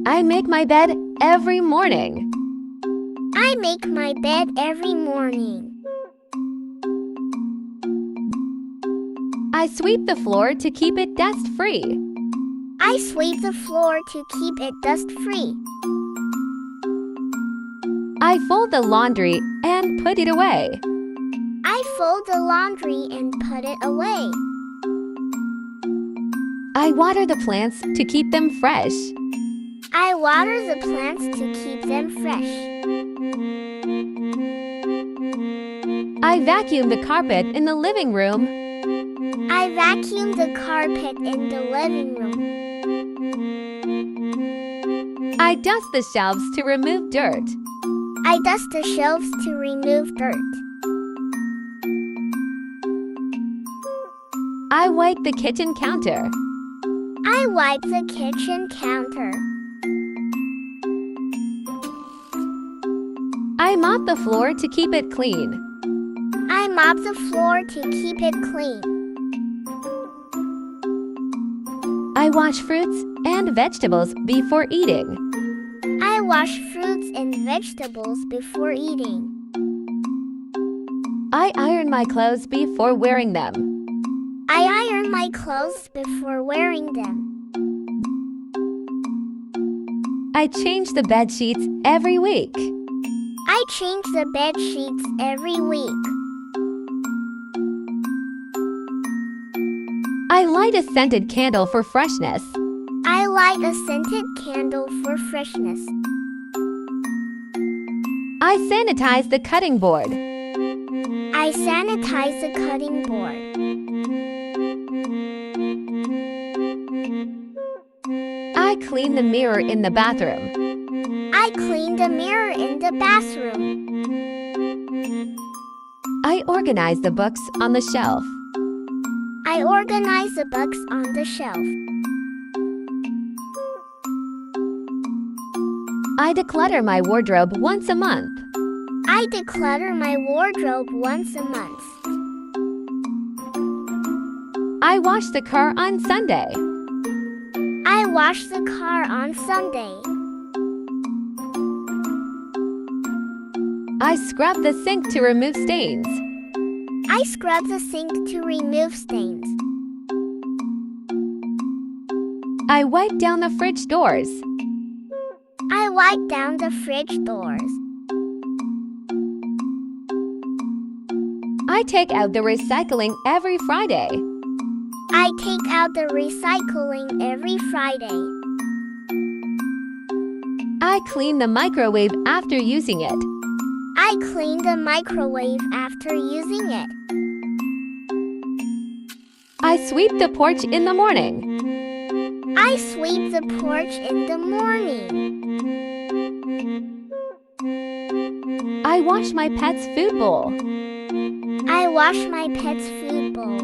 I make my bed every morning. I make my bed every morning. I sweep the floor to keep it dust-free. I sweep the floor to keep it dust-free. I fold the laundry and put it away. I fold the laundry and put it away. I water the plants to keep them fresh. I water the plants to keep them fresh. I vacuum the carpet in the living room. I vacuum the carpet in the living room. I dust the shelves to remove dirt. I dust the shelves to remove dirt. I wipe the kitchen counter. I wipe the kitchen counter. I mop the floor to keep it clean. I mop the floor to keep it clean. I wash fruits and vegetables before eating. I wash fruits and vegetables before eating. I iron my clothes before wearing them. I iron my clothes before wearing them. I change the bed sheets every week. I change the bed sheets every week. I light a scented candle for freshness. I light a scented candle for freshness. I sanitize the cutting board. I sanitize the cutting board. I clean the mirror in the bathroom. I clean the mirror in the bathroom. I organize the books on the shelf. I organize the books on the shelf. I declutter my wardrobe once a month. I declutter my wardrobe once a month. I wash the car on Sunday. I wash the car on Sunday. I scrub the sink to remove stains. I scrub the sink to remove stains. I wipe down the fridge doors. I wipe down the fridge doors. I take out the recycling every Friday. I take out the recycling every Friday. I clean the microwave after using it. I clean the microwave after using it. I sweep the porch in the morning. I sweep the porch in the morning. I wash my pet's food bowl. I wash my pet's food bowl.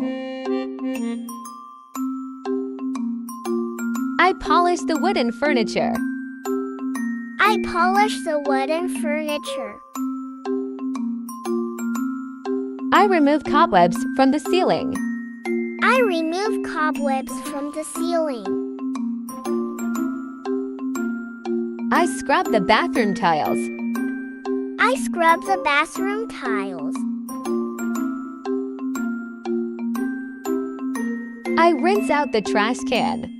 I polish the wooden furniture. I polish the wooden furniture. I remove cobwebs from the ceiling. I remove cobwebs from the ceiling. I scrub the bathroom tiles. I scrub the bathroom tiles. I rinse out the trash can.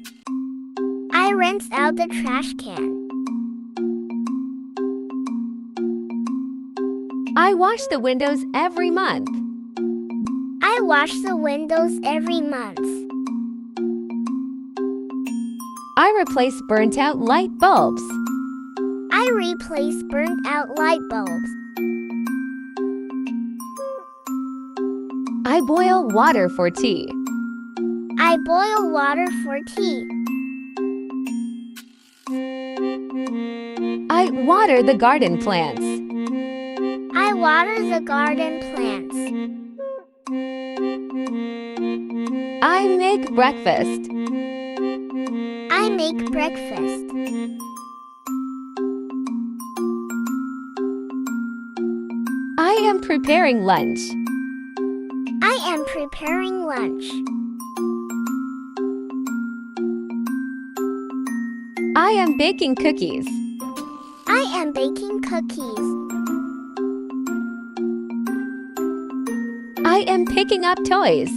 I rinse out the trash can. I wash the windows every month. I wash the windows every month. I replace burnt-out light bulbs. I replace burnt-out light bulbs. I boil water for tea. I boil water for tea. I water the garden plants. I water the garden plants. I make breakfast. I make breakfast. I am preparing lunch. I am preparing lunch. I am baking cookies. I am baking cookies. I am picking up toys.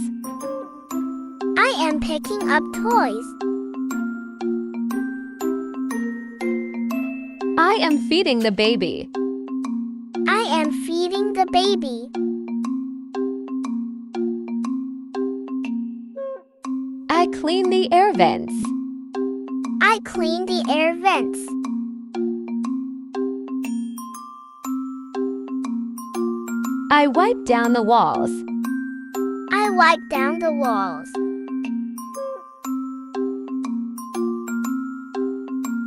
I am picking up toys. I am feeding the baby. I am feeding the baby. I clean the air vents. I clean the air vents. I wipe down the walls. I wipe down the walls.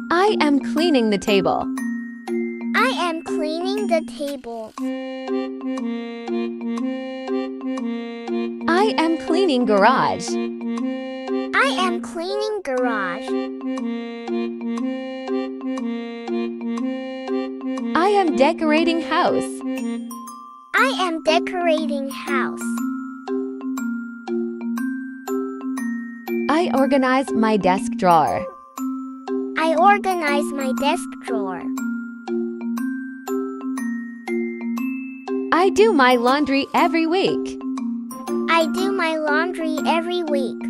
I am cleaning the table. I am cleaning the table. I am cleaning garage. I am cleaning garage. I am decorating house. I am decorating house. I organize my desk drawer. I organize my desk drawer. I do my laundry every week. I do my laundry every week.